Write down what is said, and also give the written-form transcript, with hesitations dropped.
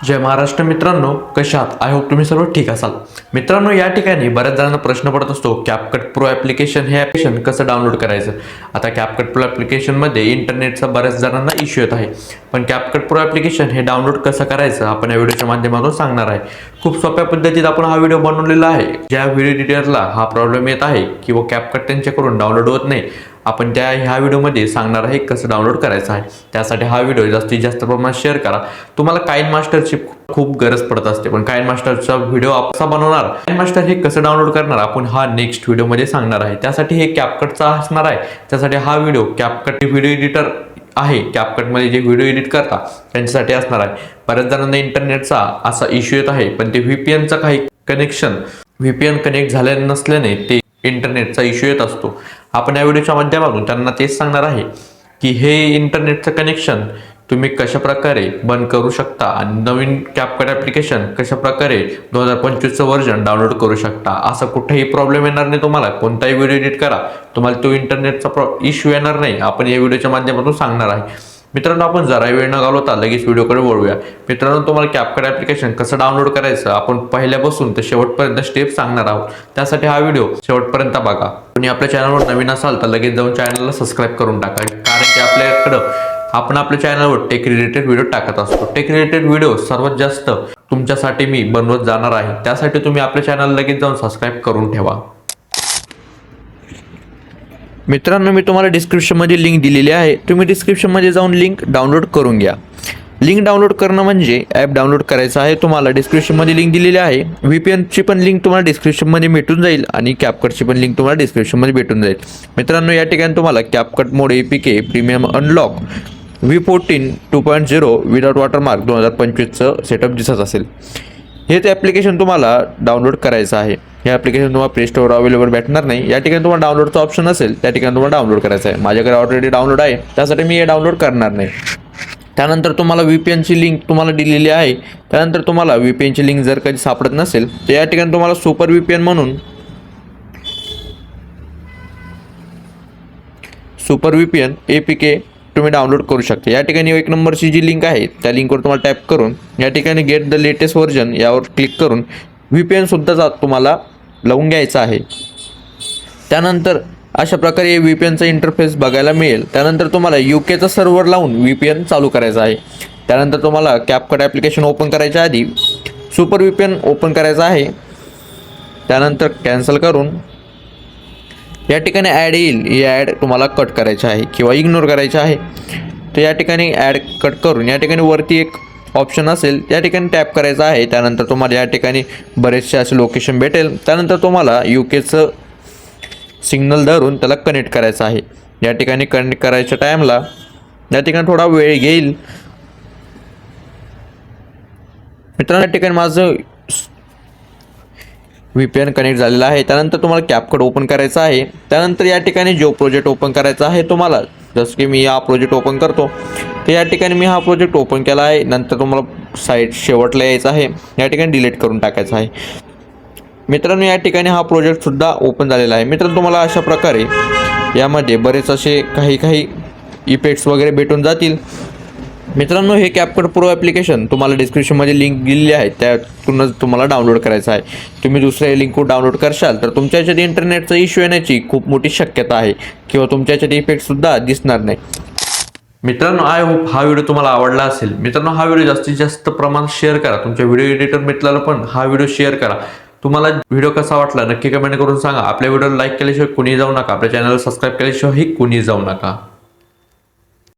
जय महाराष्ट्र मित्रांनो, कशा आहात? आय होप तुम्ही सर्व ठीक असाल. मित्रांनो, या ठिकाणी बऱ्याच जणांना प्रश्न पडत असतो, CapCut Pro ॲप्लिकेशन हे ॲप्लिकेशन कसं डाउनलोड करायचं. आता CapCut Pro ॲप्लिकेशनमध्ये इंटरनेटचा बऱ्याच जणांना इश्यू येत आहे, पण CapCut Pro ॲप्लिकेशन हे डाउनलोड कसं करायचं आपण या व्हिडिओच्या माध्यमातून सांगणार आहे. खूप सोप्या पद्धतीत आपण हा व्हिडिओ बनवलेला आहे. ज्या व्हिडिओ एडिटरला हा प्रॉब्लेम येत आहे किंवा CapCut त्यांच्याकडून डाउनलोड होत नाही, आपण ह्या व्हिडिओमध्ये सांगणार आहे कसं डाउनलोड करायचं आहे. त्यासाठी हा व्हिडिओ जास्तीत जास्त प्रमाणात शेअर करा. तुम्हाला काइन मास्टरची खूप गरज पडत असते, पण काइन मास्टरचा व्हिडिओ कसा बनवणार, काइन मास्टर हे कसं डाउनलोड करणार आपण हा नेक्स्ट व्हिडिओमध्ये सांगणार आहे. त्यासाठी हे CapCutचा असणार आहे. त्यासाठी हा व्हिडिओ CapCut व्हिडिओ एडिटर आहे, CapCutमध्ये जे व्हिडिओ एडिट करता त्यांच्यासाठी असणार आहे. बऱ्याच जणांना इंटरनेटचा असा इश्यू येत आहे, पण ते VPNचा काही VPN कनेक्ट झाले नसल्याने ते इंटरनेटचा इश्यू येत असतो. आपण या व्हिडिओच्या माध्यमातून त्यांना तेच सांगणार आहे की हे इंटरनेटचं कनेक्शन तुम्ही कशा प्रकारे बंद करू शकता आणि नवीन CapCut ॲप्लिकेशन कशा प्रकारे 2025चं व्हर्जन डाउनलोड करू शकता. असा कुठेही प्रॉब्लेम येणार नाही. तुम्हाला कोणताही व्हिडिओ एडिट करा, तुम्हाला तो इंटरनेटचा इश्यू येणार नाही. आपण या व्हिडिओच्या माध्यमातून सांगणार आहे. मित्रांनो, आपण जरा वेळ न घालवता लगेच व्हिडिओकडे वळूया. मित्रांनो, तुम्हाला CapCut ॲप्लिकेशन कसं डाउनलोड करायचं आपण पहिल्यापासून ते शेवटपर्यंत स्टेप सांगणार आहोत. त्यासाठी हा व्हिडिओ शेवटपर्यंत बघा. तुम्ही आपल्या चॅनलवर नवीन असाल तर लगेच जाऊन चॅनलला सबस्क्राईब करून टाका, कारण की आपण आपल्या चॅनलवर टेक रिलेटेड व्हिडिओ टाकत असतो. टेक रिलेटेड व्हिडिओ सर्वात जास्त तुमच्यासाठी मी बनवत जाणार आहे. त्यासाठी तुम्ही आपल्या चॅनल लगेच जाऊन सबस्क्राईब करून ठेवा. मित्रांनो, मी तुम्हाला डिस्क्रिप्शनमध्ये लिंक दिलेली आहे. तुम्ही डिस्क्रिप्शनमध्ये जाऊन लिंक डाउनलोड करून घ्या. लिंक डाउनलोड करणं म्हणजे ॲप डाउनलोड करायचं आहे. तुम्हाला डिस्क्रिप्शनमध्ये लिंक दिलेली आहे. VPNची पण लिंक तुम्हाला डिस्क्रिप्शनमध्ये भेटून जाईल आणि CapCutची पण लिंक तुम्हाला डिस्क्रिप्शनमध्ये भेटून जाईल. मित्रांनो, या ठिकाणी तुम्हाला CapCut mod APK premium unlock V14 2.0 without watermark 2025चं सेटअप दिसत असेल. हेच ॲप्लिकेशन तुम्हाला डाउनलोड करायचं आहे. हे ॲप्लिकेशन तुम्हाला प्ले स्टोअर अवेलेबल भेटणार नाही. या ठिकाणी तुम्हाला डाउनलोडचा ऑप्शन असेल, त्या ठिकाणी तुम्हाला डाउनलोड करायचं आहे. माझ्याकडे ऑलरेडी डाउनलोड आहे, त्यासाठी मी हे डाउनलोड करणार नाही. त्यानंतर तुम्हाला VPNची लिंक तुम्हाला दिलेली आहे. त्यानंतर तुम्हाला VPNची लिंक जर कधी सापडत नसेल तर या ठिकाणी तुम्हाला सुपर VPN म्हणून सुपर VPN APK तुम्ही डाउनलोड करू शकता. या ठिकाणी 1 नंबरची जी लिंक आहे त्या लिंकवर तुम्हाला टॅप करून या ठिकाणी गेट द लेटेस्ट व्हर्जन यावर क्लिक करून VPNसुद्धा तुम्हाला लावून घ्यायचा आहे. त्यानंतर अशा प्रकारे VPNचा इंटरफेस बघायला मिळेल. त्यानंतर तुम्हाला UKचा सर्व्हर लावून VPN चालू करायचा आहे. त्यानंतर तुम्हाला CapCut ॲप्लिकेशन ओपन करायच्या आधी सुपर VPN ओपन करायचा आहे. त्यानंतर कॅन्सल करून या ठिकाणी ॲड येईल, ही ॲड तुम्हाला कट करायची आहे किंवा इग्नोर करायची आहे. तर या ठिकाणी ॲड कट करून या ठिकाणी वरती एक ऑप्शन असेल त्या ठिकाणी टॅप करायचं आहे. त्यानंतर तुम्हाला या ठिकाणी बरेचसे असे लोकेशन भेटेल. त्यानंतर तुम्हाला UKचं सिग्नल धरून त्याला कनेक्ट करायचं आहे. या ठिकाणी कनेक्ट करायच्या टाईमला या ठिकाणी थोडा वेळ घेईल. मित्रांनो, या ठिकाणी माझं VPN कनेक्ट झालेला आहे. त्यानंतर तुम्हाला CapCut ओपन करायचं आहे. त्यानंतर या ठिकाणी जो प्रोजेक्ट ओपन करायचा आहे तुम्हाला, जसं की मी हा प्रोजेक्ट ओपन करतो, तर या ठिकाणी मी हा प्रोजेक्ट ओपन केला आहे. नंतर तुम्हाला साईट शेवटला यायचं आहे. या ठिकाणी डिलीट करून टाकायचं आहे. मित्रांनो, या ठिकाणी हा प्रोजेक्टसुद्धा ओपन झालेला आहे. मित्रांनो, तुम्हाला अशा प्रकारे यामध्ये बरेच असे काही इफेक्ट्स वगैरे भेटून जातील. मित्रांनो, हे CapCut Pro ॲप्लिकेशन तुम्हाला डिस्क्रिप्शनमध्ये लिंक दिलेली आहे, त्यातूनच तुम्हाला डाउनलोड करायचं आहे. तुम्ही दुसऱ्या लिंकवर डाउनलोड करशाल तर तुमच्या याच्यात इंटरनेटचा इश्यू येण्याची खूप मोठी शक्यता आहे किंवा तुमच्या याच्यात इफेक्टसुद्धा दिसणार नाही. मित्रांनो, आय होप हा व्हिडिओ तुम्हाला आवडला असेल. मित्रांनो, हा व्हिडिओ जास्तीत जास्त प्रमाणात शेअर करा. तुमच्या व्हिडिओ एडिटर मित्राला पण हा व्हिडिओ शेअर करा. तुम्हाला व्हिडिओ कसा वाटला नक्की कमेंट करून सांगा. आपल्या व्हिडिओला लाईक केल्याशिवाय कुणी जाऊ नका. आपल्या चॅनलला सबस्क्राईब केल्याशिवाय कुणी जाऊ नका.